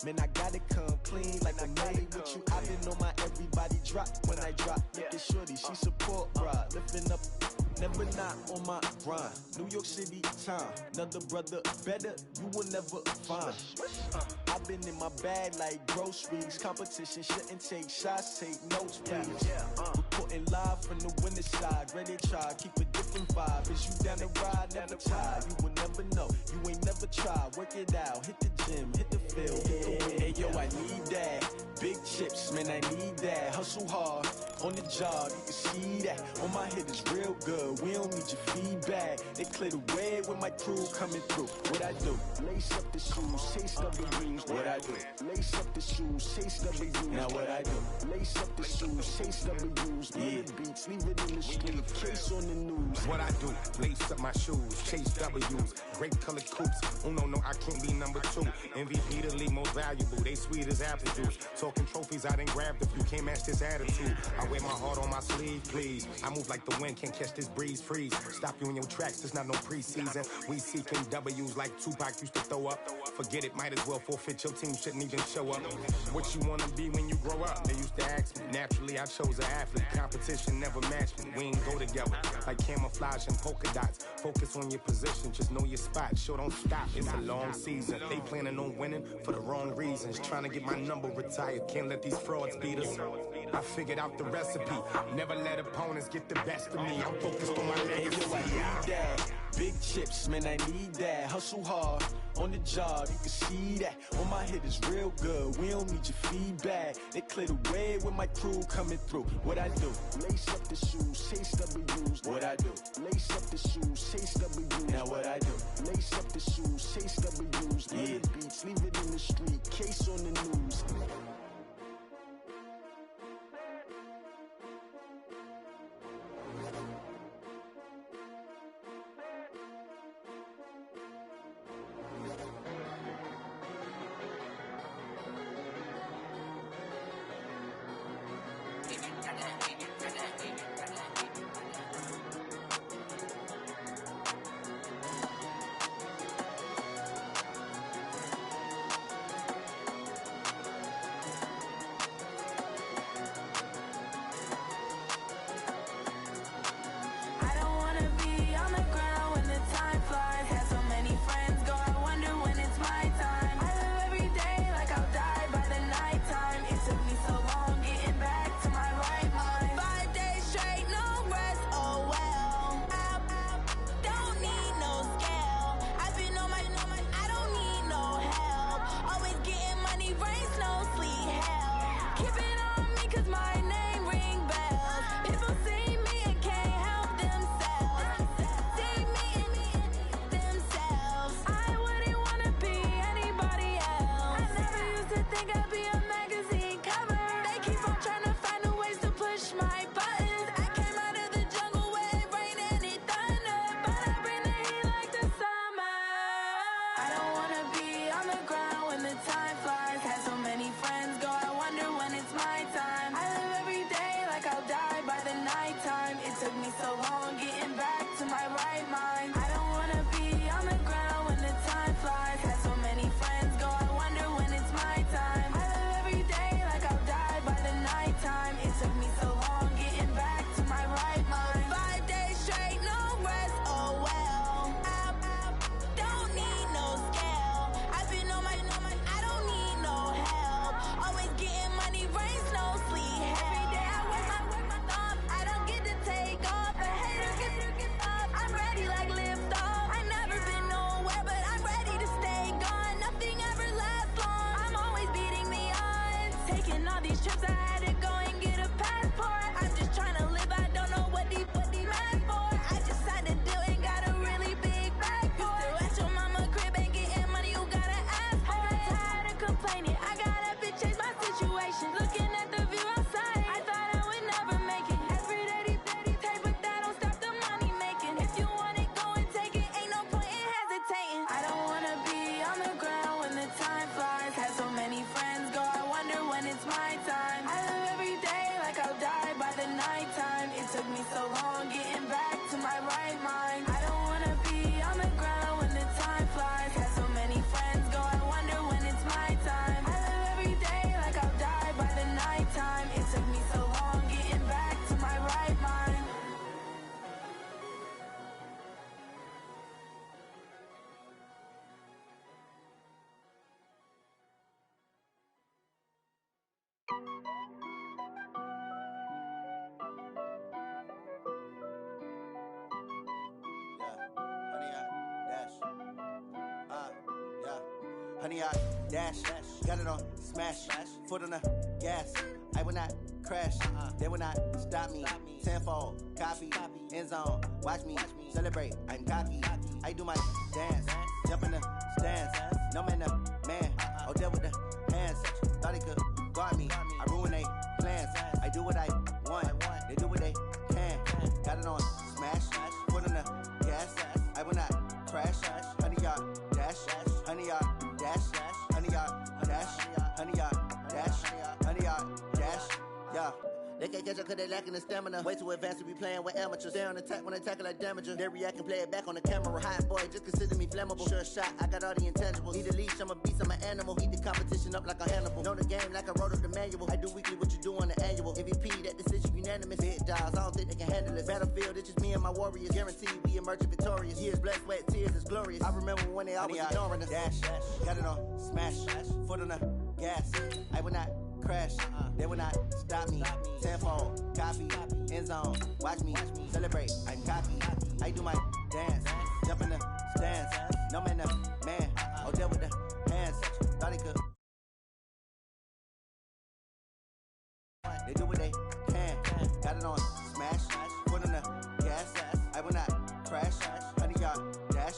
Man, I gotta come clean like I'm made with you. I've been on my everybody drop when I drop. Look at shorty, she support ride, lifting up. Never not on my grind. New York City time. Another brother better, you will never find. I've been in my bag like groceries. Competition shouldn't take shots, take notes, please. Reporting live from the winter side. Ready to try, keep a different vibe. Is you down the ride, never tired. You will never know, you ain't never tried. Work it out, hit the gym, hit the field. Hey yo, I need that. Big chips, man, I need that. Hustle hard, on the job, you can see that. On my head is real good, we don't need your feedback. They clear the way with my crew coming through. What I do? Lace up the shoes, chase W's. What I do? Lace up the shoes, chase W's. Now what I do? Lace up the shoes, chase W's. Yeah, beats, leave it in the street, case on the news. What I do? Lace up my shoes, chase W's. Great color coops, no, I can't be number 2. MVP the league most valuable, they sweet as apple juice. Talking trophies, I done grabbed a few, can't match this attitude. I wear my heart on my sleeve, please. I move like the wind, can't catch this breeze, freeze. Stop you in your tracks, there's not no preseason. We seeking W's like Tupac used to throw up. Forget it, might as well forfeit, your team shouldn't even show up. What you wanna be when you grow up? They used to ask me, naturally I chose an athlete. Competition never matched me, we ain't go together. Like camouflage and polka dots. Focus on your position, just know your spot. Show don't stop, it's a long season. They planning on winning for the wrong reasons. Trying to get my number retired, can't let these frauds beat us. I figured out the recipe, never let opponents get the best of me. I'm focused on my legacy. I need that. Big chips, man, I need that. Hustle hard, on the job, you can see that. On my head is real good, we don't need your feedback. They clear the way with my crew coming through. What I do? Lace up the shoes, chase W's. What I do? Lace up the shoes, chase W's. Now what I do? Lace up the shoes, chase W's. Yeah, beats, leave it in the street, case on the news. Time flies, had so many friends go, I wonder when it's my time. I live Honey, I dash, got it on smash, foot on the gas. I will not crash, they will not stop me. Tenfold, copy, end zone, watch me celebrate. I'm cocky, I do my dance, jump in the stands. No man, man, oh there with the hands. Thought he could guard me, I ruin they plans. I do what I want, they do what they can. Got it on smash, foot on the gas. I will not crash, honey, y'all dash, honey, y'all dash, honey, y'all dash, honey, y'all dash, honey, y'all dash, yeah. They can't catch up cause they lacking the stamina. Way too advanced to be playing with amateurs. They on attack when they tackle like damager. They react and play it back on the camera. Hot boy, just consider me flammable. Sure shot, I got all the intangibles. Need a leash, I'm a beast, I'm an animal. Eat the competition up like a Hannibal. Know the game like I wrote up the manual. I do weekly what you do on the annual. MVP, that decision unanimous. Big dogs, I don't think they can handle it. Battlefield, it's just me and my warriors. Guaranteed we emerge victorious. Years, blood, sweat, tears, it's glorious. I remember when they always ignoring us. Dash, got it on smash, foot on the gas. I will not crash, they will not stop me. Tenfold, copy, end zone, watch me celebrate. I'm cocky, I do my dance, jump in the stands. No man, man, oh there with the hands. Thought he could. They do what they can. Got it on smash, foot on the gas. I will not crash, honey, y'all dash,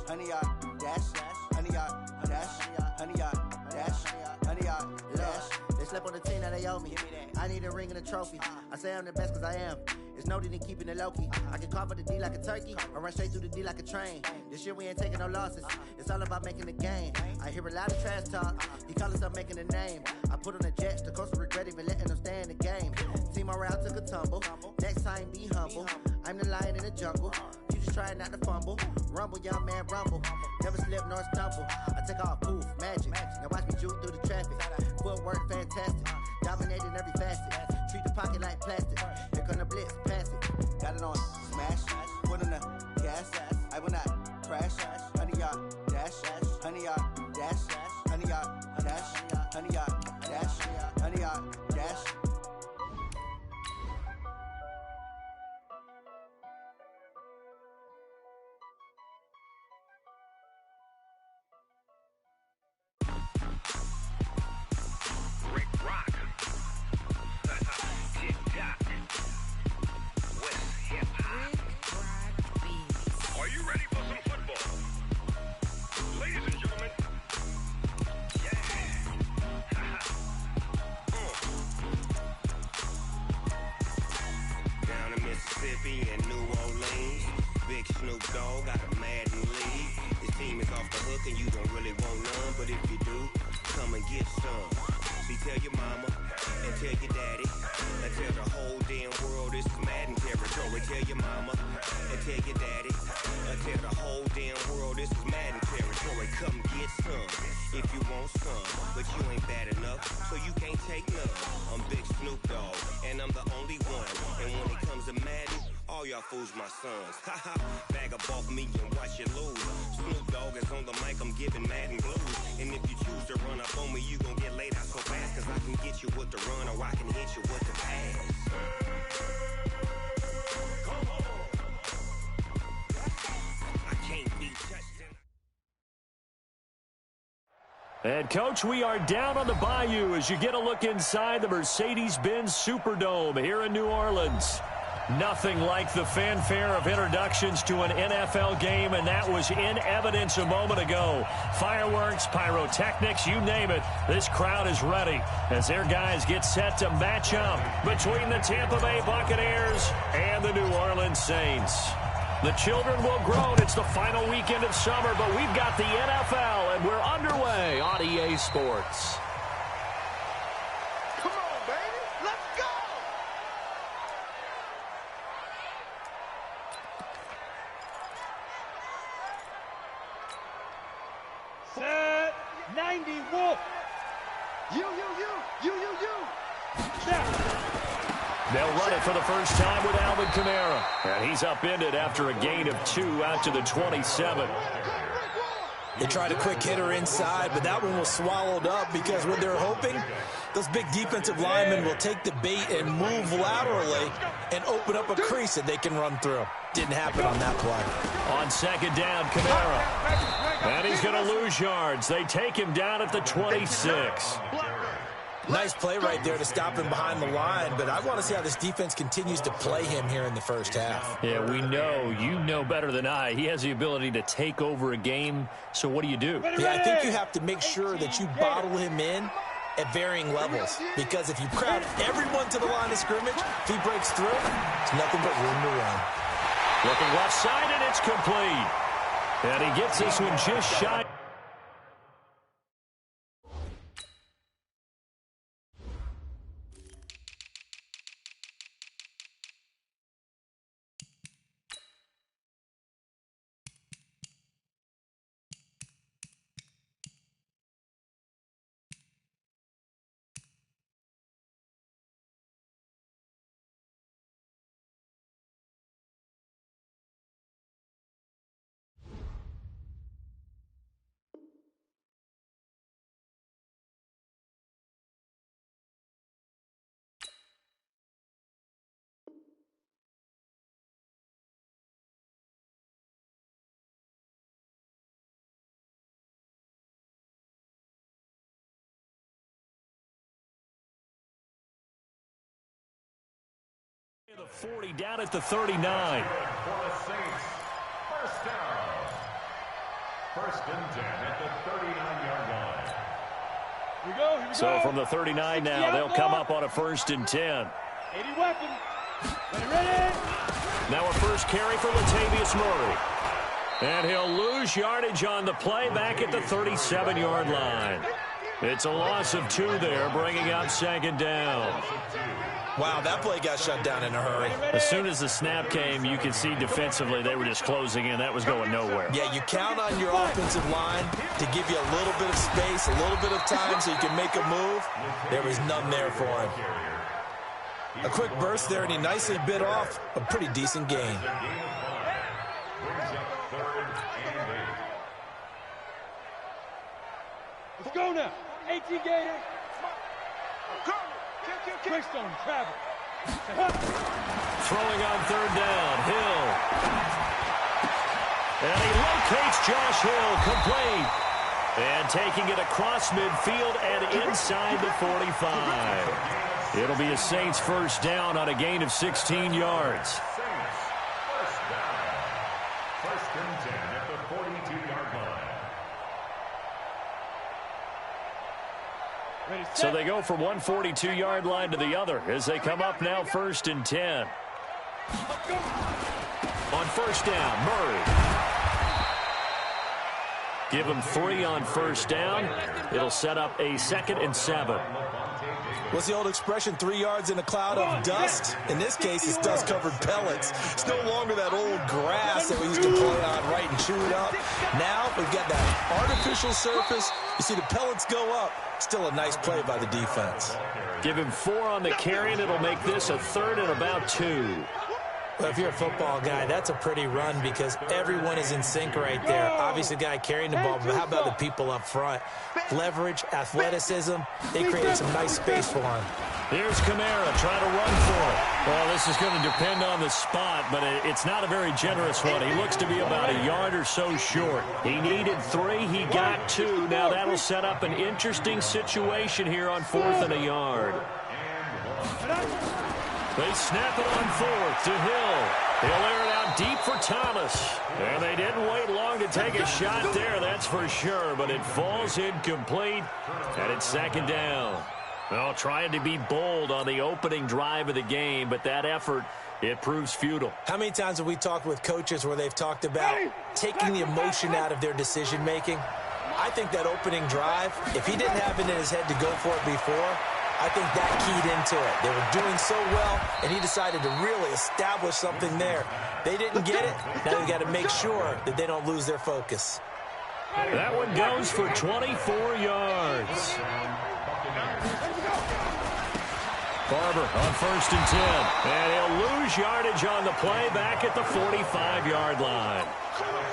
honey, y'all dash, honey, y'all dash, honey, y'all dash, honey, y'all dash. They slept on the team, now they owe me. I need a ring and a trophy. I say I'm the best cause I am. It's no need in keeping it low-key. I can carve up the D like a turkey or run straight through the D like a train. This year we ain't taking no losses. It's all about making the game. I hear a lot of trash talk. He call himself making a name. I put on the Jets. The coach will regret even letting them stay in the game. Team morale took a tumble. Next time be humble. I'm the lion in the jungle. You just trying not to fumble. Rumble, young man, rumble. Never slip nor stumble. I take off, poof, magic. Now watch me juke through the traffic. Footwork fantastic. Dominating every facet. Treat the pocket like plastic. Here come the blitz, pass it. Got it on smash, foot on the gas. I will not crash. Honey, y'all dash, honey, y'all dash, honey, y'all dash, honey, y'all dash, honey, y'all dash. Rick Rock. Tick-tock. West hip-hop. Are you ready for some football? Ladies and gentlemen. Yeah. Down in Mississippi and New Orleans, Big Snoop Dogg got a Madden league. His team is off the hook and you don't really want none, but if you do, come and get some. See, tell your mama and tell your daddy and tell the whole damn world this is Madden territory. Tell your mama and tell your daddy and tell the whole damn world this is Madden territory. Come get some if you want some, but you ain't bad enough, so you can't take none. I'm Big Snoop Dogg, and I'm the only one. And when it comes to Madden, all y'all fools my sons. Haha, bag up off me and watch you lose. Snoop Dogg is on the mic, I'm giving Madden blues. And if you choose to run up on me, you gon' get laid out so fast, cause I can get you with the run or I can hit you with the pass. Come on. I can't be touched. And, Coach, we are down on the bayou as you get a look inside the Mercedes-Benz Superdome here in New Orleans. Nothing like the fanfare of introductions to an NFL game, and that was in evidence a moment ago. Fireworks, pyrotechnics, you name it. This crowd is ready as their guys get set to match up between the Tampa Bay Buccaneers and the New Orleans Saints. The children will groan. It's the final weekend of summer, but we've got the NFL, and we're underway on EA Sports. Come on, baby. Let's go. Set 91. You. They'll run it for the first time with Alvin Kamara. And he's upended after a gain of 2 out to the 27. They tried a quick hitter inside, but that one was swallowed up because what they're hoping, those big defensive linemen will take the bait and move laterally and open up a crease that they can run through. Didn't happen on that play. On second down, Kamara. And he's going to lose yards. They take him down at the 26. Nice play right there to stop him behind the line, but I want to see how this defense continues to play him here in the first half. Yeah, we know. You know better than I. He has the ability to take over a game, so what do you do? Yeah, I think you have to make sure that you bottle him in at varying levels, because if you crowd everyone to the line of scrimmage, if he breaks through, it's nothing but room to run. Looking left side, and it's complete. And he gets this one just shy. The 40 down at the 39. For the Saints, first down. First and 10 at the 39-yard line. Here we go. So from the 39 now, they'll come up on a first and 10. 80 weapon. Ready. Now a first carry for Latavius Murray. And he'll lose yardage on the play back at the 37-yard line. It's a loss of 2 there, bringing up second down. Wow, that play got shut down in a hurry. As soon as the snap came, you could see defensively they were just closing in. That was going nowhere. Yeah, you count on your offensive line to give you a little bit of space, a little bit of time so you can make a move. There was none there for him. A quick burst there, and he nicely bit off a pretty decent gain. Let's go now. 18 Gator. Quickstone, travel. Throwing on third down, Hill. And he locates Josh Hill, complete. And taking it across midfield and inside the 45. It'll be a Saints first down on a gain of 16 yards. Saints, first down. First and 10 at the 42-yard line. So they go from one 42-yard line to the other as they come up now first and 10. On first down, Murray. Give him 3 on first down. It'll set up a 2nd and 7. What's the old expression, 3 yards in a cloud of dust? In this case, it's dust-covered pellets. It's no longer that old grass that we used to play on, right, and chew it up. Now we've got that artificial surface. You see the pellets go up. Still a nice play by the defense. Give him 4 on the carry, and it'll make this a 3rd and about 2. Well, if you're a football guy, that's a pretty run because everyone is in sync right there. Obviously, the guy carrying the ball, but how about the people up front? Leverage, athleticism, they created some nice space for him. Here's Kamara trying to run for it. Well, this is going to depend on the spot, but it's not a very generous one. He looks to be about a yard or so short. He needed 3. He got 2. Now that'll set up an interesting situation here on 4th and a yard. They snap it on 4th to Hill. He'll air it out deep for Thomas. And they didn't wait long to take a shot there, that's for sure. But it falls incomplete, and it's 2nd down. Well, trying to be bold on the opening drive of the game, but that effort, it proves futile. How many times have we talked with coaches where they've talked about taking the emotion out of their decision-making? I think that opening drive, if he didn't have it in his head to go for it before, I think that keyed into it. They were doing so well, and he decided to really establish something there. They didn't get it. Now they've got to make sure that they don't lose their focus. That one goes for 24 yards. Barber on 1st and 10. And he'll lose yardage on the play back at the 45-yard line.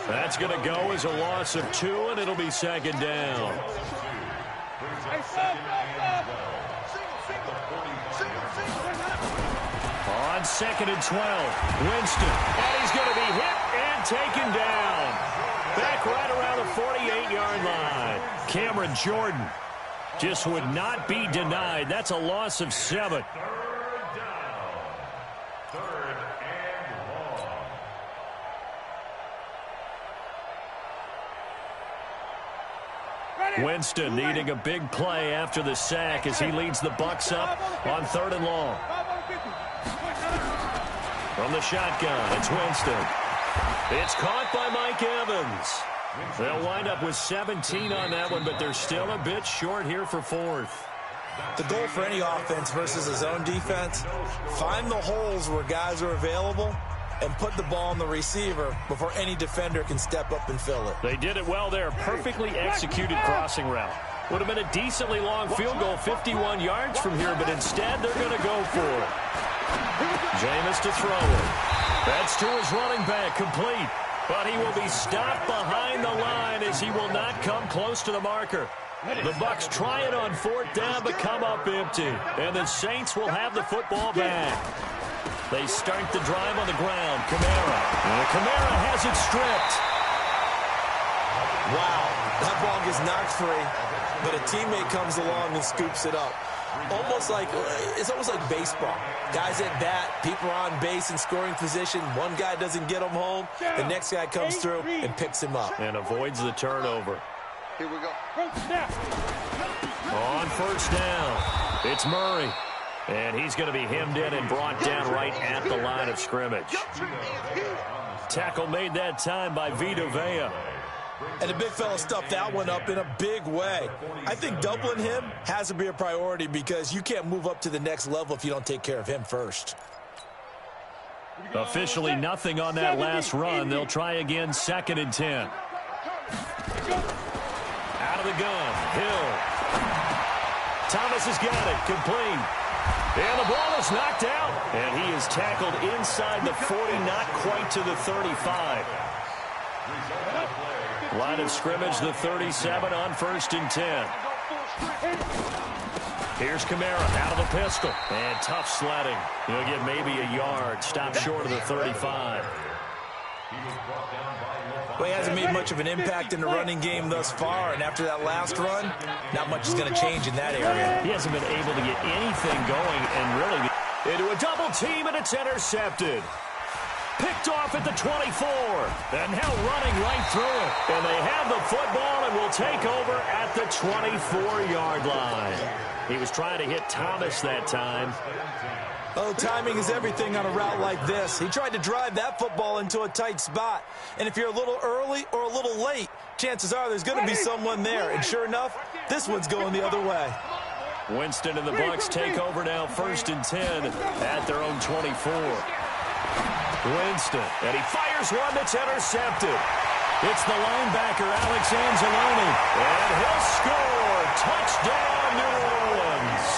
That's going to go as a loss of 2, and it'll be second down. On 2nd and 12, Winston. And he's going to be hit and taken down. Back right around the 48-yard line. Cameron Jordan just would not be denied. That's a loss of 7. Winston needing a big play after the sack as he leads the Bucs up on 3rd and long. From the shotgun, it's Winston. It's caught by Mike Evans. They'll wind up with 17 on that one, but they're still a bit short here for 4th. The goal for any offense versus a zone defense, find the holes where guys are available and put the ball on the receiver before any defender can step up and fill it. They did it well there. Perfectly executed crossing route. Would have been a decently long field goal, 51 yards from here, but instead they're going to go for it. Jameis to throw it. That's to his running back, complete. But he will be stopped behind the line as he will not come close to the marker. The Bucs try it on 4th down, but come up empty. And the Saints will have the football back. They start the drive on the ground. Kamara. And Kamara has it stripped. Wow, that ball gets knocked free, but a teammate comes along and scoops it up. It's almost like baseball. Guys at bat, people are on base in scoring position. One guy doesn't get him home. The next guy comes through and picks him up. And avoids the turnover. Here we go. On 1st down, it's Murray. And he's going to be hemmed in and brought down right at the line of scrimmage. Tackle made that time by Vita Vea. And the big fella stuffed that one up in a big way. I think doubling him has to be a priority because you can't move up to the next level if you don't take care of him first. Officially nothing on that last run. They'll try again 2nd and 10. Out of the gun, Hill. Thomas has got it, complete. And the ball is knocked out. And he is tackled inside the 40, not quite to the 35. Line of scrimmage, the 37 on 1st and 10. Here's Kamara out of the pistol. And tough sledding. He'll get maybe a yard. Stop short of the 35. Well, he hasn't made much of an impact in the running game thus far, and after that last run, not much is going to change in that area. He hasn't been able to get anything going and really into a double team, and it's intercepted. Picked off at the 24, and now running right through it. And they have the football and will take over at the 24-yard line. He was trying to hit Thomas that time. Oh, timing is everything on a route like this. He tried to drive that football into a tight spot. And if you're a little early or a little late, chances are there's going to be someone there. And sure enough, this one's going the other way. Winston and the Bucs take over now 1st and 10 at their own 24. Winston, and he fires one that's intercepted. It's the linebacker, Alex Anzalone. And he'll score. Touchdown, New Orleans.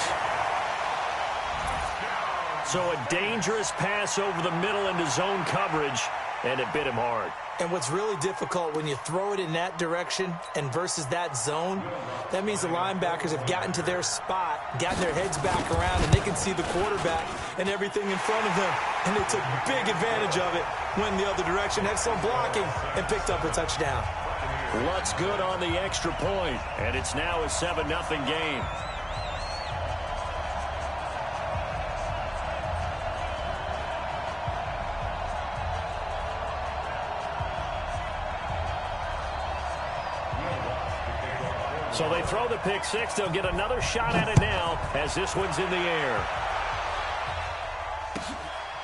So a dangerous pass over the middle into zone coverage, and it bit him hard. And what's really difficult when you throw it in that direction and versus that zone, that means the linebackers have gotten to their spot, gotten their heads back around, and they can see the quarterback and everything in front of them. And they took big advantage of it, went the other direction, excellent blocking, and picked up a touchdown. Lutz good on the extra point, and it's now a 7-0 game. So they throw the pick six. They'll get another shot at it now as this one's in the air.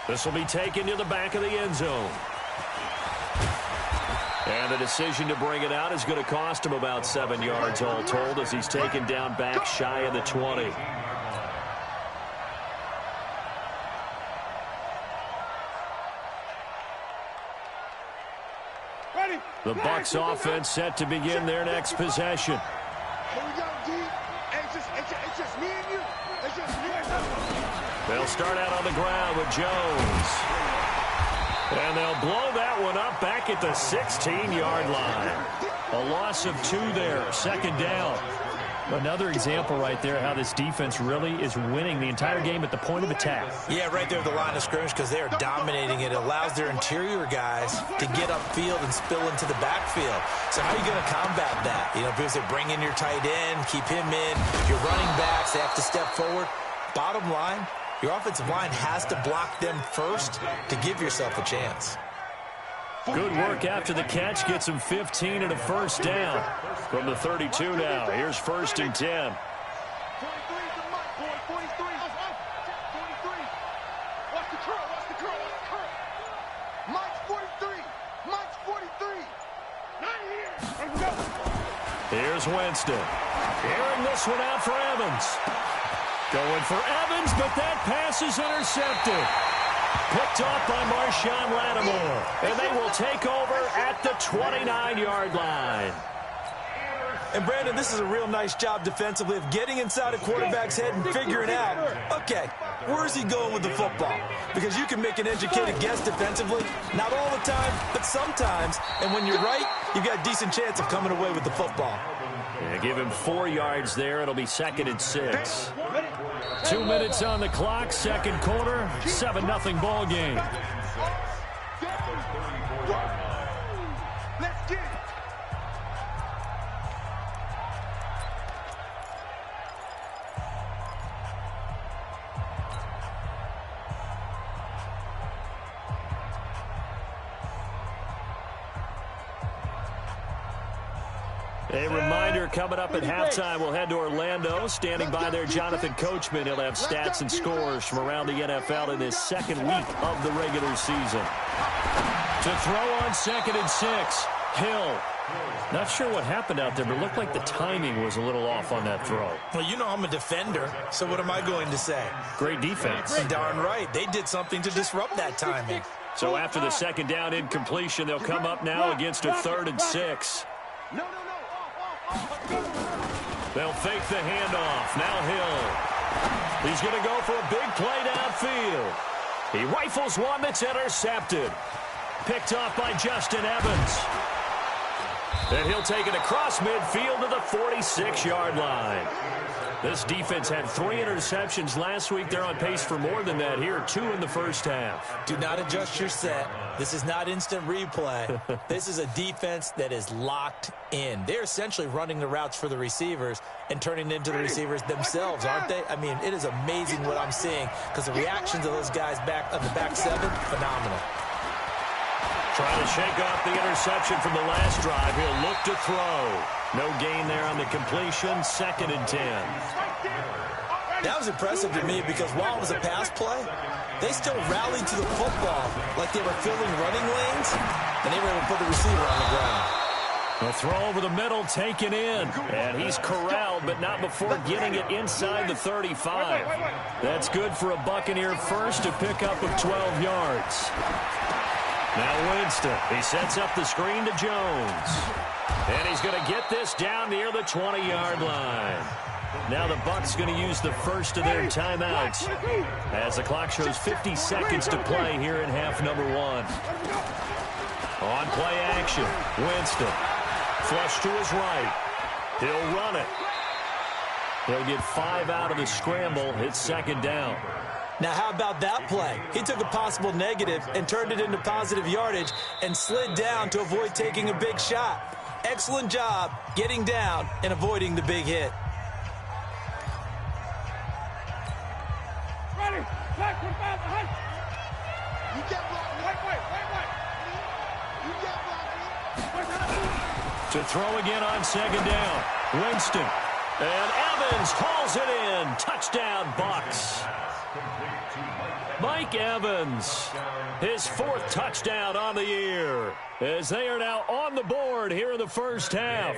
This will be taken to the back of the end zone. And the decision to bring it out is going to cost him about 7 yards all told as he's taken down back shy of the 20. The Bucs offense set to begin their next possession. They'll start out on the ground with Jones. And they'll blow that one up back at the 16-yard line. A loss of 2 there, 2nd down. Another example right there how this defense really is winning the entire game at the point of attack. Yeah, right there at the line of scrimmage because they are dominating it. It allows their interior guys to get upfield and spill into the backfield. So how are you going to combat that? You know, because they bring in your tight end, keep him in. Your running backs, they have to step forward. Bottom line, your offensive line has to block them first to give yourself a chance. Good work after the catch. Gets him 15 and a 1st down. From the 32 now. Here's 1st and 10. Here's Winston. Airing this one out for Evans. Going for Evans, but that pass is intercepted. Picked off by Marshawn Lattimore. And they will take over at the 29-yard line. And, Brandon, this is a real nice job defensively of getting inside a quarterback's head and figuring out, okay, where's he going with the football? Because you can make an educated guess defensively, not all the time, but sometimes. And when you're right, you've got a decent chance of coming away with the football. Yeah, give him 4 yards there. It'll be 2nd and 6. 2 minutes on the clock, 2nd quarter, 7-0 ball game. Let's get it. A reminder, coming up at halftime, we'll head to Orlando. Standing by there, Jonathan Coachman. He'll have stats and scores from around the NFL in this 2nd week of the regular season. To throw on 2nd and 6, Hill. Not sure what happened out there, but it looked like the timing was a little off on that throw. Well, you know I'm a defender, so what am I going to say? Great defense. Darn right. They did something to disrupt that timing. So after the 2nd down incompletion, they'll come up now against a 3rd and 6. They'll fake the handoff. Now Hill. He's going to go for a big play downfield. He rifles one that's intercepted. Picked off by Justin Evans. And he'll take it across midfield to the 46-yard line. This defense had 3 interceptions last week. They're on pace for more than that here. 2 in the first half. Do not adjust your set. This is not instant replay. This is a defense that is locked in. They're essentially running the routes for the receivers and turning it into the receivers themselves, aren't they? I mean, it is amazing what I'm seeing because the reactions of those guys back on the back 7, phenomenal. Trying to shake off the interception from the last drive. He'll look to throw. No gain there on the completion. 2nd and 10. That was impressive to me because while it was a pass play, they still rallied to the football like they were filling running lanes, and they were able to put the receiver on the ground. The throw over the middle, taken in. And he's corralled, but not before getting it inside the 35. That's good for a Buccaneer first, a pickup of 12 yards. Now Winston, he sets up the screen to Jones. And he's going to get this down near the 20-yard line. Now the Bucs going to use the first of their timeouts as the clock shows 50 seconds to play here in half number 1. On play action, Winston. Flush to his right. He'll run it. He'll get 5 out of the scramble. It's 2nd down. Now, how about that play? He took a possible negative and turned it into positive yardage and slid down to avoid taking a big shot. Excellent job getting down and avoiding the big hit. Ready. Back from back. You get blocked. Wait. You get blocked. To throw again on 2nd down. Winston. And Evans hauls it in. Touchdown, Bucs. Mike Evans, his 4th touchdown on the year, as they are now on the board here in the first half.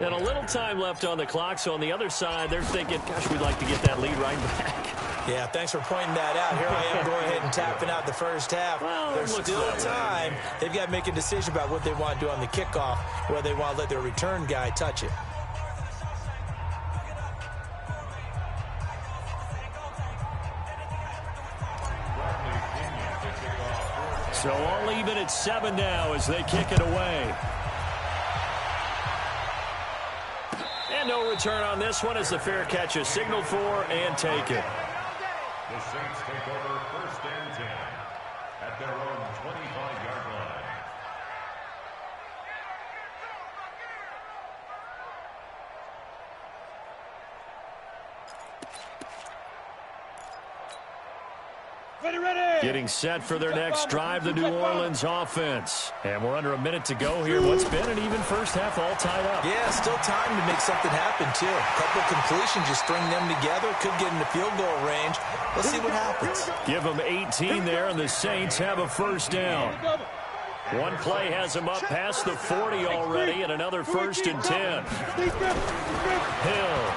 And a little time left on the clock, so on the other side, they're thinking, gosh, we'd like to get that lead right back. Yeah, thanks for pointing that out. Here I am going ahead and tapping out the first half. Well, there's still time. They've got to make a decision about what they want to do on the kickoff, whether they want to let their return guy touch it. So all even at 7 now as they kick it away. And no return on this one as the fair catch is signaled for and taken. The Saints take over 1st and 10 at their own 25-yard line. Ready. Getting set for their next drive, the New Orleans offense. And we're under a minute to go here. What's been an even first half all tied up. Yeah, still time to make something happen, too. A couple of completions, just string them together. Could get into field goal range. Let's see what happens. Give them 18 there, and the Saints have a first down. One play has them up past the 40 already, and another 1st and 10. Hill.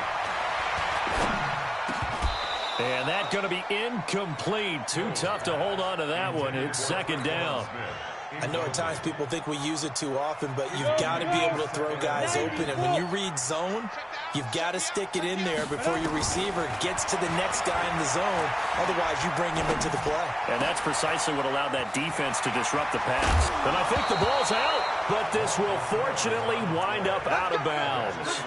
And that's going to be incomplete. Too tough to hold on to that one. It's 2nd down. I know at times people think we use it too often, but you've got to be able to throw guys open. And when you read zone, you've got to stick it in there before your receiver gets to the next guy in the zone. Otherwise, you bring him into the play. And that's precisely what allowed that defense to disrupt the pass. And I think the ball's out, but this will fortunately wind up out of bounds.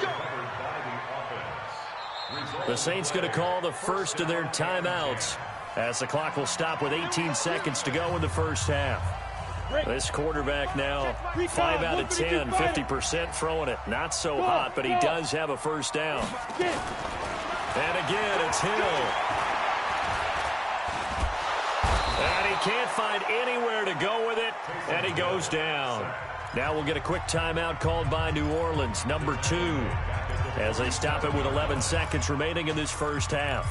The Saints going to call the first of their timeouts as the clock will stop with 18 seconds to go in the first half. This quarterback now 5 out of 10, 50% throwing it. Not so hot, but he does have a first down. And again, it's Hill. And he can't find anywhere to go with it, and he goes down. Now we'll get a quick timeout called by New Orleans, number 2, as they stop it with 11 seconds remaining in this first half.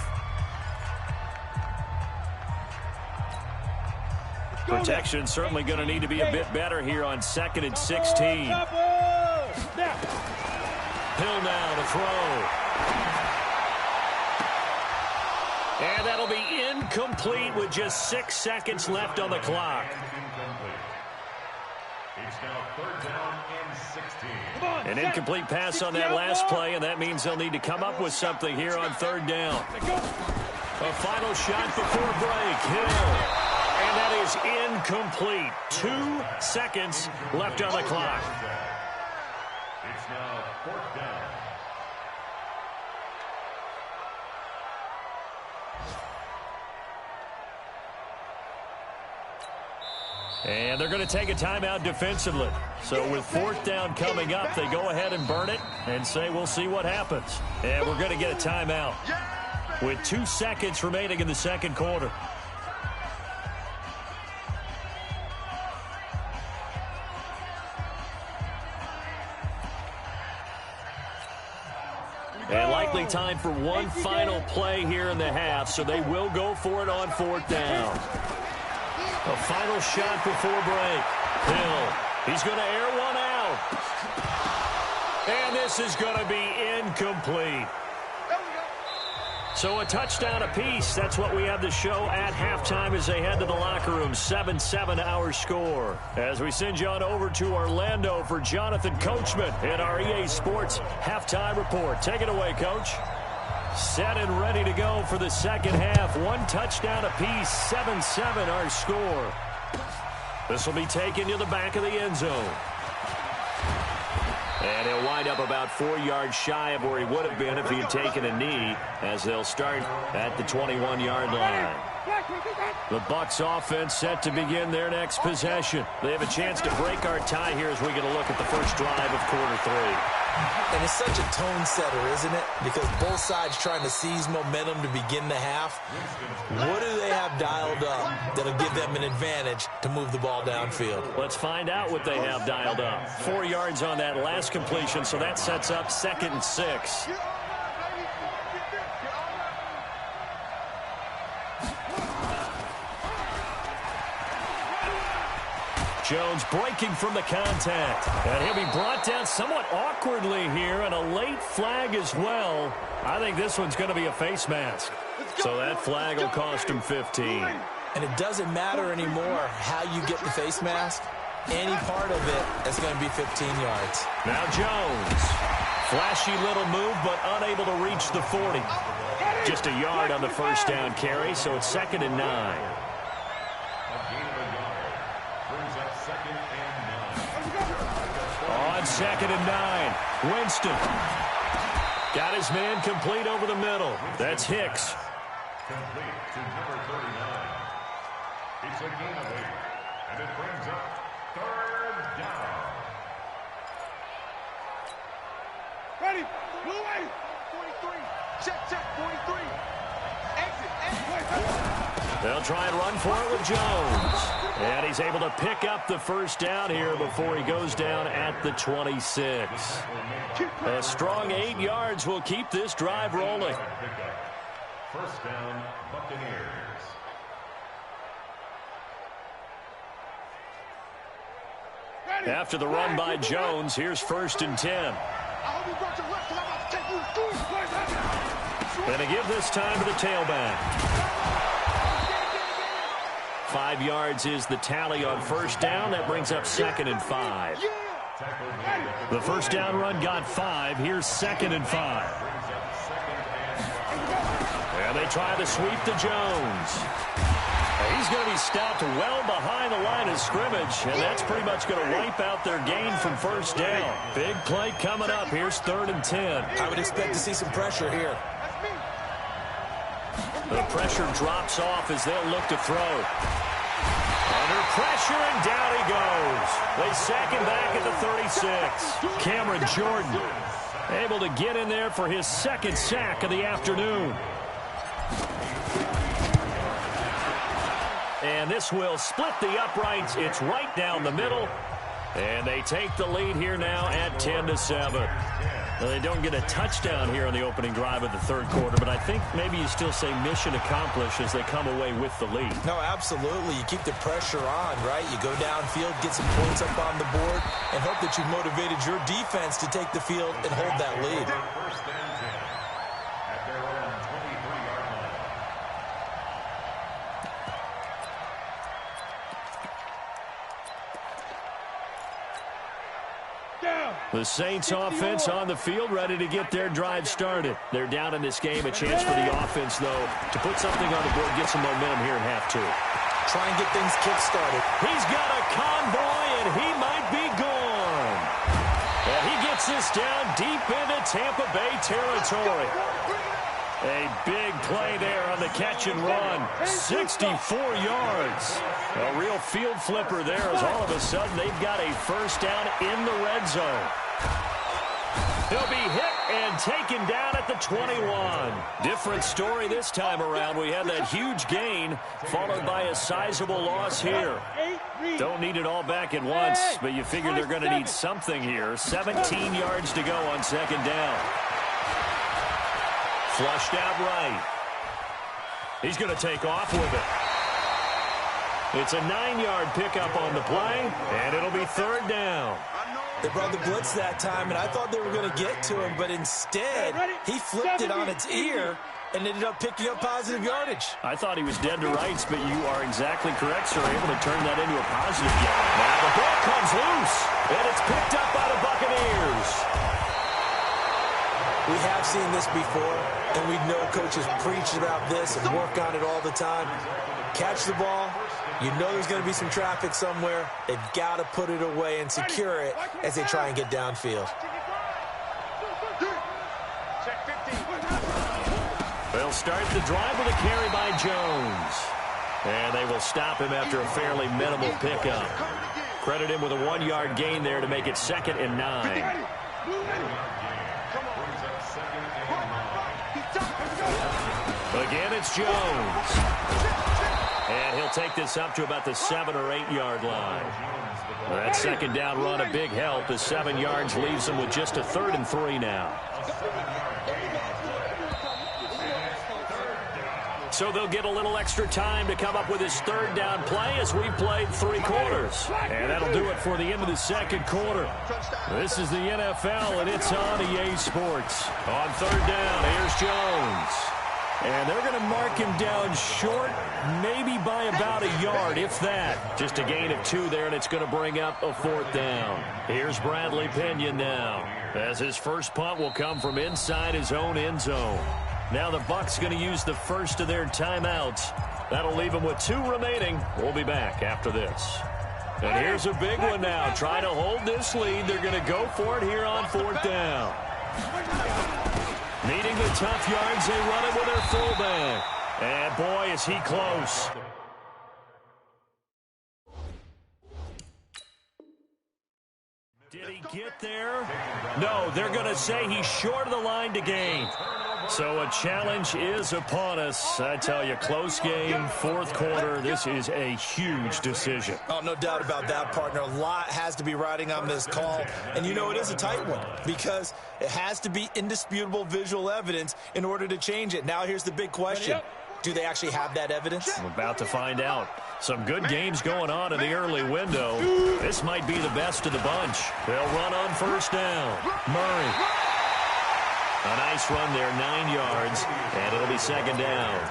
Protection certainly going to need to be a bit better here on 2nd and 16. Hill now to throw. And that'll be incomplete with just 6 seconds left on the clock. It's now 3rd down and 16. An incomplete pass on that last play, and that means they'll need to come up with something here on 3rd down. A final shot before break. Hill. And that is incomplete. 2 seconds left on the clock. It's now 4th down. And they're going to take a timeout defensively. So with 4th down coming up, they go ahead and burn it and say, we'll see what happens. And we're going to get a timeout with 2 seconds remaining in the second quarter. And likely time for one final play here in the half, so they will go for it on 4th down. A final shot before break. Hill, he's going to air one out. And this is going to be incomplete. So a touchdown apiece. That's what we have to show at halftime as they head to the locker room. 7-7 our score. As we send you on over to Orlando for Jonathan Coachman in our EA Sports halftime report. Take it away, Coach. Set and ready to go for the second half. 1 touchdown apiece. 7-7 our score. This will be taken to the back of the end zone. And he'll wind up about 4 yards shy of where he would have been if he had taken a knee, as they'll start at the 21-yard line. The Bucs offense set to begin their next possession. They have a chance to break our tie here as we get a look at the first drive of quarter 3. And it's such a tone setter, isn't it? Because both sides trying to seize momentum to begin the half. What do they have dialed up that'll give them an advantage to move the ball downfield? Let's find out what they have dialed up. 4 yards on that last completion, so that sets up 2nd and 6. Jones breaking from the contact. And he'll be brought down somewhat awkwardly here, and a late flag as well. I think this one's going to be a face mask. So that flag will cost him 15. And it doesn't matter anymore how you get the face mask. Any part of it is going to be 15 yards. Now Jones. Flashy little move, but unable to reach the 40. Just a yard on the first down carry, so it's 2nd and 9. 2nd and 9. Winston got his man complete over the middle. That's Hicks. Complete to number 39. It's a gain of 8, and it brings up 3rd down. Ready, blue way. 43, check, 43. Exit. They'll try and run for it with Jones. And he's able to pick up the first down here before he goes down at the 26. A strong 8 yards will keep this drive rolling. First down, Buccaneers. After the run by Jones, here's 1st and 10. Going to give this time to the tailback. 5 yards is the tally on 1st down. That brings up 2nd and 5. The first down run got 5. Here's 2nd and 5. And they try to sweep to Jones. He's going to be stopped well behind the line of scrimmage, and that's pretty much going to wipe out their gain from 1st down. Big play coming up. Here's 3rd and 10. I would expect to see some pressure here. The pressure drops off as they'll look to throw. Under pressure, and down he goes. They sack him back at the 36. Cameron Jordan able to get in there for his 2nd sack of the afternoon. And this will split the uprights. It's right down the middle. And they take the lead here now at 10-7. Well, they don't get a touchdown here on the opening drive of the 3rd quarter, but I think maybe you still say mission accomplished as they come away with the lead. No, absolutely. You keep the pressure on, right? You go downfield, get some points up on the board, and hope that you've motivated your defense to take the field and hold that lead. First and 10 at their own 23-yard line. The Saints offense on the field, ready to get their drive started. They're down in this game. A chance for the offense, though, to put something on the board, get some momentum here in half 2. Try and get things kick-started. He's got a convoy, and he might be gone. And he gets this down deep into Tampa Bay territory. A big play there on the catch and run. 64 yards. A real field flipper there as all of a sudden they've got a first down in the red zone. He'll be hit and taken down at the 21. Different story this time around. We had that huge gain followed by a sizable loss here. Don't need it all back at once, but you figure they're going to need something here. 17 yards to go on 2nd down. Flushed out right. He's going to take off with it. It's a 9-yard pickup on the play, and it'll be 3rd down. They brought the blitz that time, and I thought they were going to get to him, but instead, he flipped it on its ear and ended up picking up positive yardage. I thought he was dead to rights, but you are exactly correct, sir. Able to turn that into a positive yard. Now the ball comes loose, and it's picked up by the Buccaneers. We have seen this before, and we know coaches preach about this and work on it all the time. Catch the ball. You know there's going to be some traffic somewhere. They've got to put it away and secure it as they try and get downfield. They'll start the drive with a carry by Jones. And they will stop him after a fairly minimal pickup. Credit him with a 1-yard gain there to make it 2nd and 9. Again, it's Jones. And he'll take this up to about the 7 or 8 yard line. That 2nd down run a big help. The 7 yards leaves him with just a 3rd and 3 now. So they'll get a little extra time to come up with his 3rd down play as we've played 3 quarters. And that'll do it for the end of the 2nd quarter. This is the NFL, and it's on EA Sports. On 3rd down, here's Jones. And they're going to mark him down short, maybe by about a yard, if that. Just a gain of 2 there, and it's going to bring up a 4th down. Here's Bradley Pinion now, as his first punt will come from inside his own end zone. Now the Bucs going to use the first of their timeouts. That'll leave them with 2 remaining. We'll be back after this. And here's a big one now. Trying to hold this lead. They're going to go for it here on 4th down. Needing the tough yards, they run it with their fullback. And boy, is he close. Did he get there? No, they're going to say he's short of the line to gain. So a challenge is upon us. I tell you, close game, 4th quarter. This is a huge decision. Oh, no doubt about that, partner. A lot has to be riding on this call. And you know it is a tight one because it has to be indisputable visual evidence in order to change it. Now here's the big question. Do they actually have that evidence? We're about to find out. Some good games going on in the early window. This might be the best of the bunch. They'll run on 1st down. Murray. A nice run there, 9 yards, and it'll be 2nd down.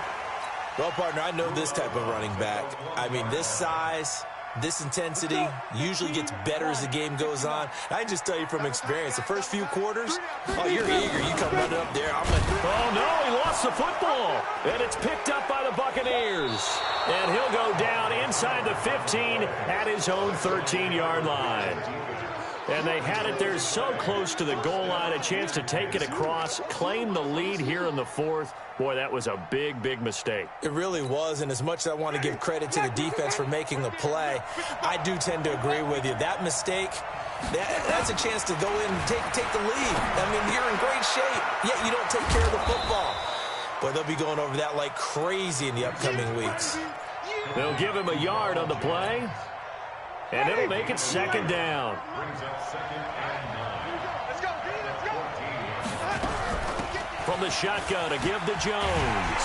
Well, partner, I know this type of running back. I mean, this size, this intensity usually gets better as the game goes on. I can just tell you from experience, the first few quarters, oh, you're eager. You come running up there. Oh, no, he lost the football. And it's picked up by the Buccaneers. And he'll go down inside the 15 at his own 13-yard line. And they had it there so close to the goal line, a chance to take it across, claim the lead here in the 4th. Boy, that was a big, big mistake. It really was, and as much as I want to give credit to the defense for making the play, I do tend to agree with you. That mistake, that's a chance to go in and take the lead. I mean, you're in great shape, yet you don't take care of the football. Boy, they'll be going over that like crazy in the upcoming weeks. They'll give him a yard on the play. And it'll make it 2nd down. From the shotgun to give to Jones.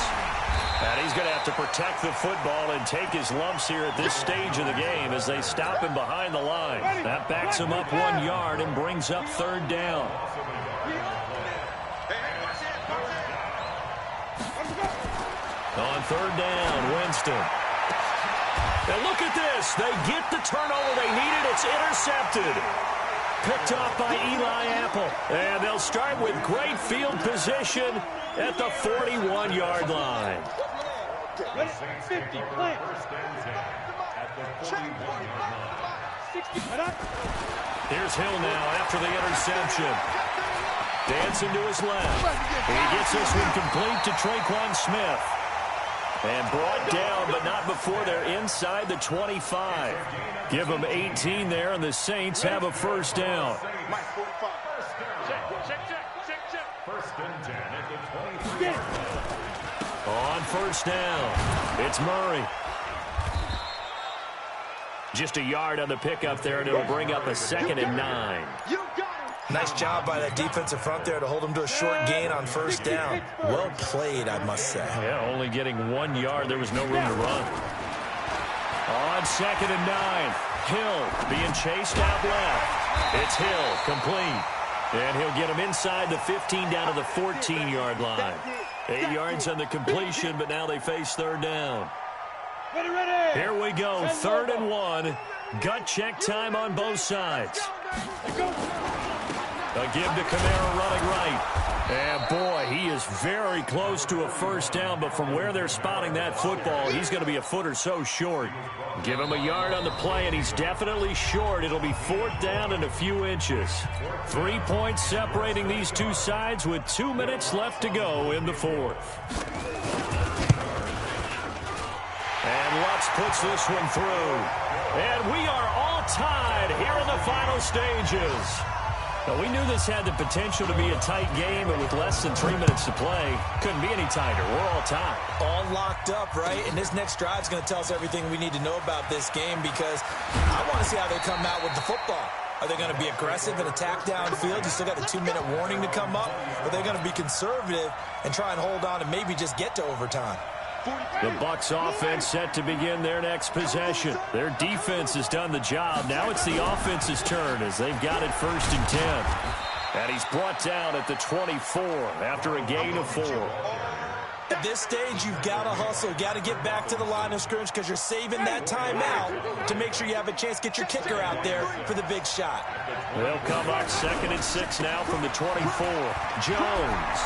And he's going to have to protect the football and take his lumps here at this stage of the game as they stop him behind the line. That backs him up 1 yard and brings up 3rd down. On 3rd down, Winston. And look at this. They get the turnover they needed. It's intercepted. Picked off by Eli Apple. And they'll start with great field position at the 41-yard line. 50, plant. Here's Hill now after the interception. Dancing to his left. And he gets this one complete to Traquan Smith. And brought down, but not before they're inside the 25. Give them 18 there, and the Saints have a 1st down. On 1st down, it's Murray. Just a yard on the pickup there, and it'll bring up a 2nd and 9. Nice job by that defensive front there to hold him to a short gain on 1st down. Well played, I must say. Yeah, only getting 1 yard. There was no room to run. On 2nd and 9, Hill being chased out left. It's Hill, complete. And he'll get him inside the 15 down to the 14-yard line. 8 yards on the completion, but now they face 3rd down. Here we go, 3rd and 1. Gut check time on both sides. A give to Kamara running right. And boy, he is very close to a 1st down, but from where they're spotting that football, he's going to be a foot or so short. Give him a yard on the play, and he's definitely short. It'll be 4th down and a few inches. 3 points separating these two sides with 2 minutes left to go in the 4th. And Lutz puts this one through. And we are all tied here in the final stages. Now, we knew this had the potential to be a tight game, and with less than 3 minutes to play, couldn't be any tighter. We're all tied. All locked up, right? And this next drive is going to tell us everything we need to know about this game because I want to see how they come out with the football. Are they going to be aggressive and attack downfield? You still got the 2-minute warning to come up? Or are they going to be conservative and try and hold on and maybe just get to overtime? The Bucs offense set to begin their next possession. Their defense has done the job. Now it's the offense's turn as they've got it 1st and 10. And he's brought down at the 24 after a gain of 4. At this stage, you've got to hustle. Got to get back to the line of scrimmage because you're saving that timeout to make sure you have a chance to get your kicker out there for the big shot. They'll come up 2nd and 6 now from the 24. Jones.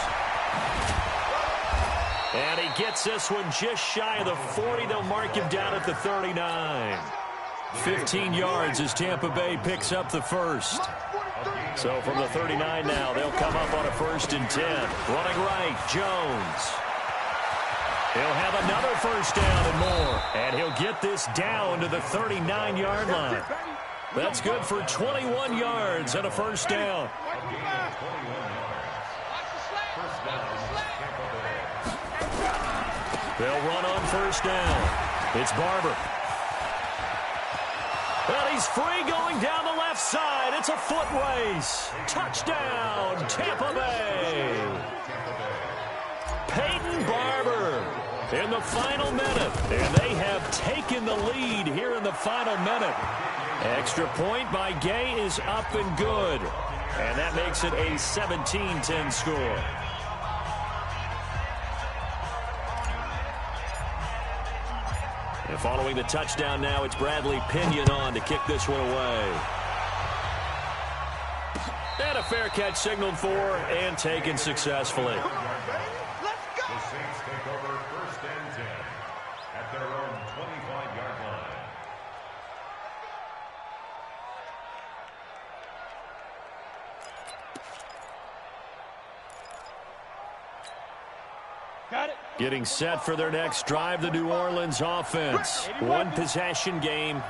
And he gets this one just shy of the 40. They'll mark him down at the 39. 15 yards as Tampa Bay picks up the first. So from the 39 now, they'll come up on a 1st and 10. Running right, Jones. He'll have another first down and more. And he'll get this down to the 39-yard line. That's good for 21 yards and a first down. They'll run on first down. It's Barber. Well, he's free going down the left side. It's a foot race. Touchdown, Tampa Bay. Peyton Barber in the final minute. And they have taken the lead here in the final minute. Extra point by Gay is up and good. And that makes it a 17-10 score. And following the touchdown now, it's Bradley Pinion on to kick this one away. And a fair catch signaled for and taken successfully. The Saints take over 1st and 10 at their own 25-yard line. Got it. Getting set for their next drive, the New Orleans offense. One possession game.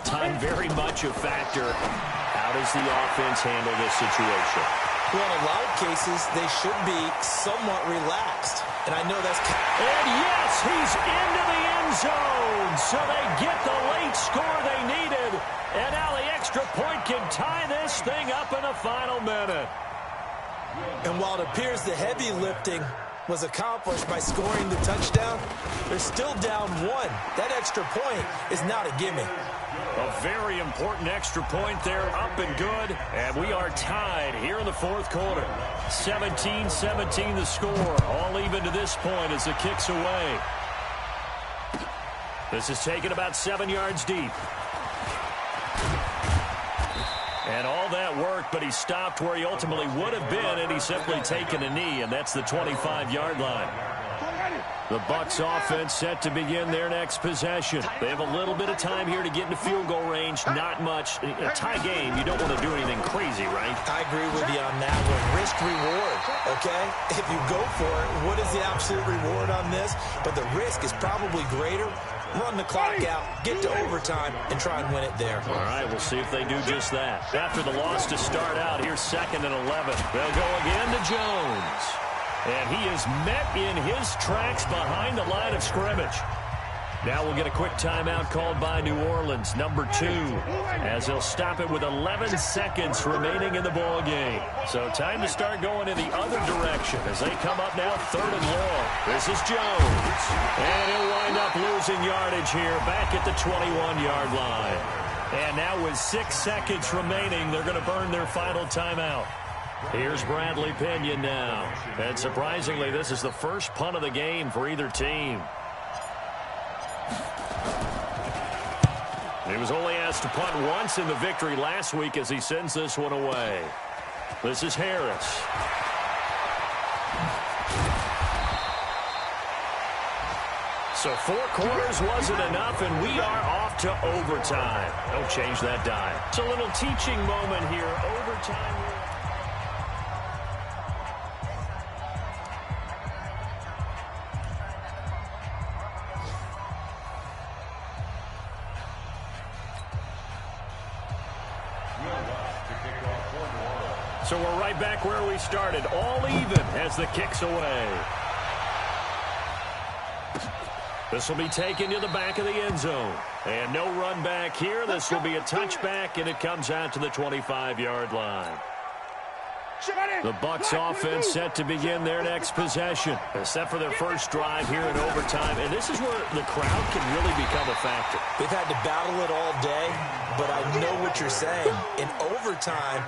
Time very much a factor. How does the offense handle this situation? Well, in a lot of cases, they should be somewhat relaxed. And I know that's... And yes, he's into the end zone. So they get the late score they needed. And now the extra point can tie this thing up in the final minute. And while it appears the heavy lifting was accomplished by scoring the touchdown, they're still down 1. That extra point is not a gimme. A very important extra point there, up and good. And we are tied here in the 4th quarter. 17-17 the score. All even to this point as the kick's away. This is taken about 7 yards deep. And all that work, but he stopped where he ultimately would have been, and he's simply taken a knee, and that's the 25-yard line. The Bucs offense set to begin their next possession. They have a little bit of time here to get into field goal range. Not much. A tie game, you don't want to do anything crazy, right? I agree with you on that one. Risk reward, okay? If you go for it, what is the absolute reward on this? But the risk is probably greater. Run the clock out, get to overtime, and try and win it there. All right, we'll see if they do just that. After the loss to start out, here's 2nd and 11. They'll go again to Jones. And he is met in his tracks behind the line of scrimmage. Now we'll get a quick timeout called by New Orleans, number 2, as they'll stop it with 11 seconds remaining in the ball game. So time to start going in the other direction as they come up now 3rd and long. This is Jones. And he'll wind up losing yardage here back at the 21-yard line. And now with 6 seconds remaining, they're going to burn their final timeout. Here's Bradley Pinion now. And surprisingly, this is the first punt of the game for either team. He was only asked to punt once in the victory last week as he sends this one away. This is Harris. So 4 quarters wasn't enough, and we are off to overtime. Don't change that dime. It's a little teaching moment here. Overtime. So we're right back where we started, all even as the kick's away. This will be taken to the back of the end zone. And no run back here. This will be a touchback, and it comes out to the 25-yard line. The Bucs offense set to begin their next possession. They're set for their first drive here in overtime, and this is where the crowd can really become a factor. They've had to battle it all day, but I know what you're saying. In overtime,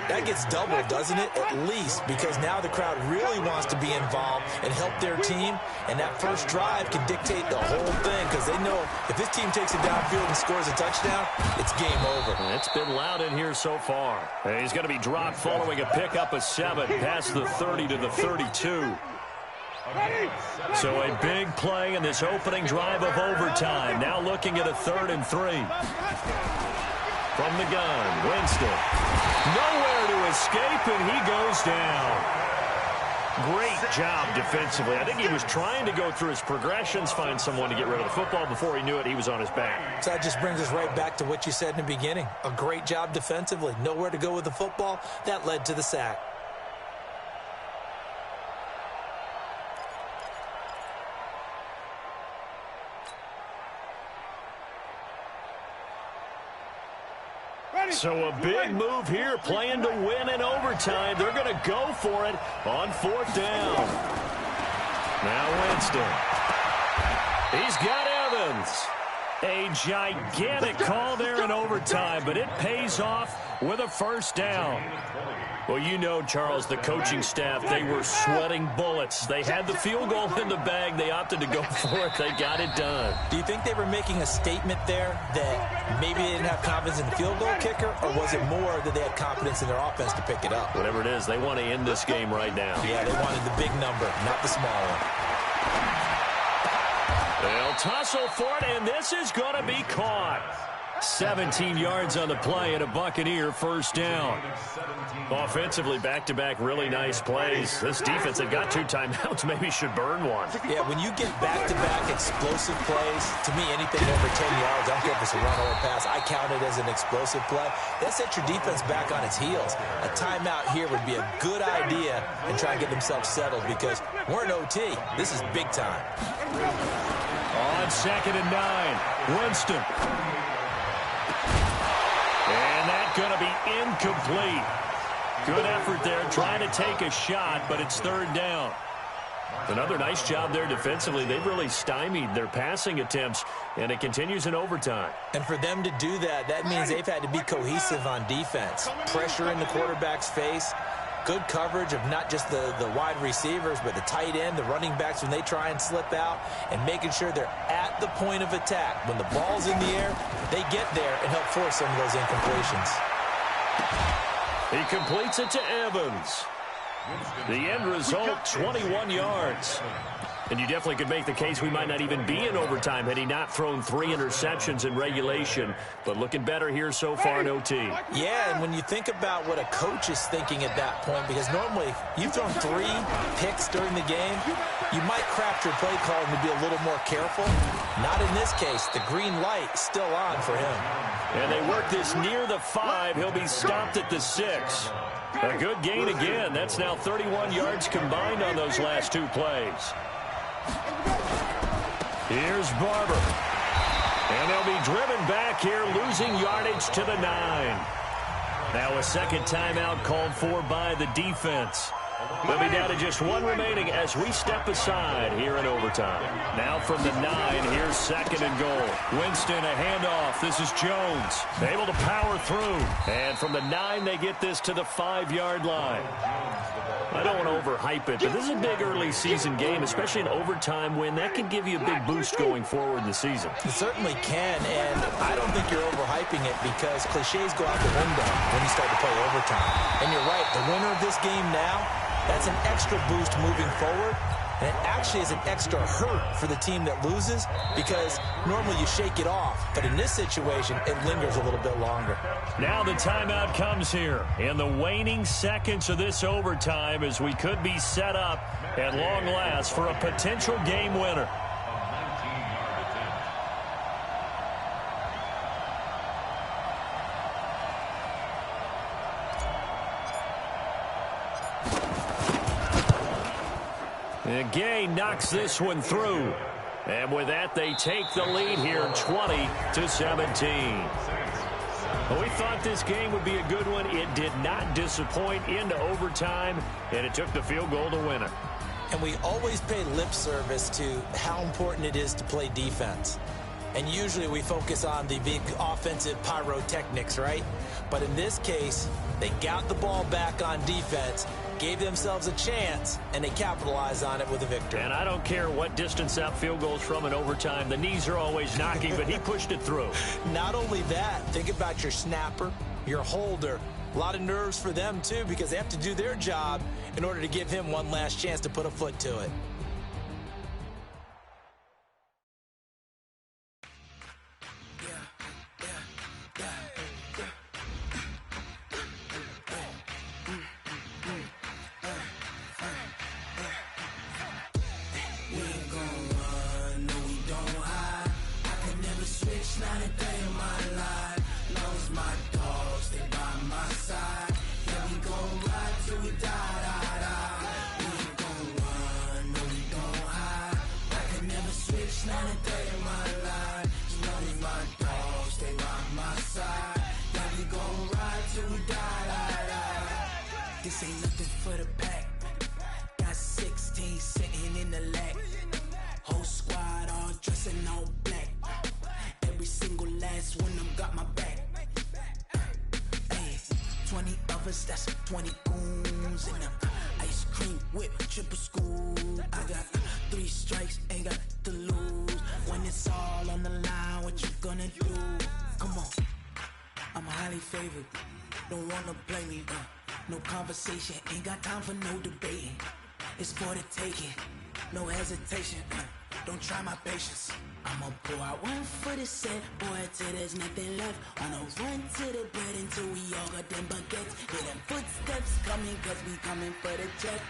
that gets doubled, doesn't it? At least, because now the crowd really wants to be involved and help their team, and that first drive can dictate the whole thing because they know if this team takes it downfield and scores a touchdown, it's game over. It's been loud in here so far. He's going to be dropped following a pickup of 7 past the 30 to the 32. So a big play in this opening drive of overtime. Now looking at a 3rd and 3. From the gun, Winston. Nowhere to escape, and he goes down. Great job defensively. I think he was trying to go through his progressions, find someone to get rid of the football. Before he knew it, he was on his back. So that just brings us right back to what you said in the beginning. A great job defensively. Nowhere to go with the football. That led to the sack. So a big move here, playing to win in overtime. They're going to go for it on 4th down. Now Winston. He's got Evans. A gigantic call there in overtime, but it pays off with a 1st down. Well, you know, Charles, the coaching staff, they were sweating bullets. They had the field goal in the bag. They opted to go for it. They got it done. Do you think they were making a statement there that maybe they didn't have confidence in the field goal kicker, or was it more that they had confidence in their offense to pick it up? Whatever it is, they want to end this game right now. Yeah, they wanted the big number, not the small one. They'll tussle for it, and this is going to be caught. 17 yards on the play and a Buccaneer 1st down. Offensively, back-to-back really nice plays. This defense had got 2 timeouts, maybe should burn one. Yeah, when you get back-to-back explosive plays, to me, anything over 10 yards, I don't care if it's a run or a pass, I count it as an explosive play. That sets your defense back on its heels. A timeout here would be a good idea and try and get themselves settled because we're in OT. This is big time. On 2nd and 9, Winston. And that's going to be incomplete. Good effort there, trying to take a shot, but it's 3rd down. Another nice job there defensively. They've really stymied their passing attempts, and it continues in overtime. And for them to do that, that means they've had to be cohesive on defense. Pressure in the quarterback's face. Good coverage of not just the wide receivers, but the tight end, the running backs when they try and slip out, and making sure they're at the point of attack. When the ball's in the air, they get there and help force some of those incompletions. He completes it to Evans. The end result, 21 yards. And you definitely could make the case we might not even be in overtime had he not thrown 3 interceptions in regulation. But looking better here so far in OT. Yeah, and when you think about what a coach is thinking at that point, because normally you've thrown 3 picks during the game, you might craft your play call and be a little more careful. Not in this case. The green light still on for him. And they work this near the 5. He'll be stopped at the 6. A good gain again. That's now 31 yards combined on those last 2 plays. Here's Barber. And they'll be driven back here, losing yardage to the 9. Now a second timeout called for by the defense. They'll be down to just 1 remaining as we step aside here in overtime. Now from the 9, here's 2nd and goal. Winston, a handoff. This is Jones. Able to power through. And from the 9, they get this to the 5-yard line. I don't want to overhype it, but this is a big early season game, especially an overtime win. That can give you a big boost going forward in the season. It certainly can, and I don't think you're overhyping it because cliches go out the window when you start to play overtime. And you're right, the winner of this game now, that's an extra boost moving forward. And it actually is an extra hurt for the team that loses because normally you shake it off. But in this situation, it lingers a little bit longer. Now the timeout comes here in the waning seconds of this overtime as we could be set up at long last for a potential game winner. Gay knocks this one through. And with that, they take the lead here 20-17. Well, we thought this game would be a good one. It did not disappoint into overtime, and it took the field goal to win it. And we always pay lip service to how important it is to play defense. And usually we focus on the big offensive pyrotechnics, right? But in this case, they got the ball back on defense, gave themselves a chance, and they capitalized on it with a victory. And I don't care what distance that field goes from in overtime. The knees are always knocking, but he pushed it through. Not only that, think about your snapper, your holder. A lot of nerves for them, too, because they have to do their job in order to give him one last chance to put a foot to it. This ain't nothing for the pack. Got 16 sitting in the lag. Whole squad all dressing all black. Every single last one of them got my back. Hey, 20 of us, that's 20 goons in them. Ice cream whip, triple scoop. I got 3 strikes, ain't got to lose. When it's all on the line, what you gonna do? Come on, I'm highly favored. Don't wanna play me, no conversation, ain't got time for no debating. It's for the taking, no hesitation. Don't try my patience. I'ma pour out one for the set, boy, till there's nothing left. Wanna run to the bread until we all got them baguettes. Hear them footsteps coming, cause we coming for the check.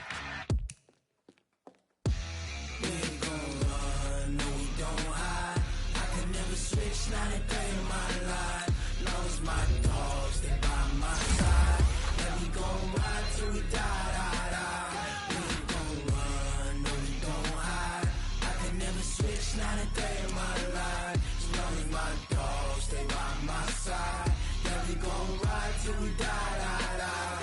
We ain't gon' run, no we don't hide. I can never switch, not a day in my life. Long as my dogs, they by my side. Yeah, we gon' ride till we die, die, die. We ain't gon' run, no we don't hide. I can never switch, not a day in my life. As long as my dogs, they by my side. Yeah, we gon' ride till we die, die, die.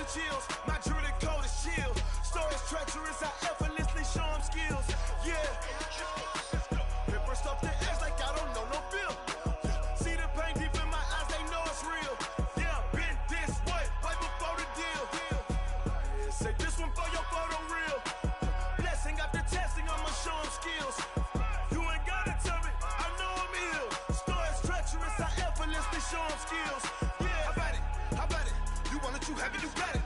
Chills. My jewelry code is chill. Stories treacherous, I effortlessly show them skills. Yeah. Pepper stuff the edge like I don't know no feel. See the pain deep in my eyes, they know it's real. Yeah, been this way, right before the deal. Yeah, say this one for your photo real. Blessing after testing, I'ma show them skills. You ain't gotta tell me, I know I'm ill. Stories treacherous, I effortlessly show them skills. Yeah, how about it? You want it, you have it, you got it.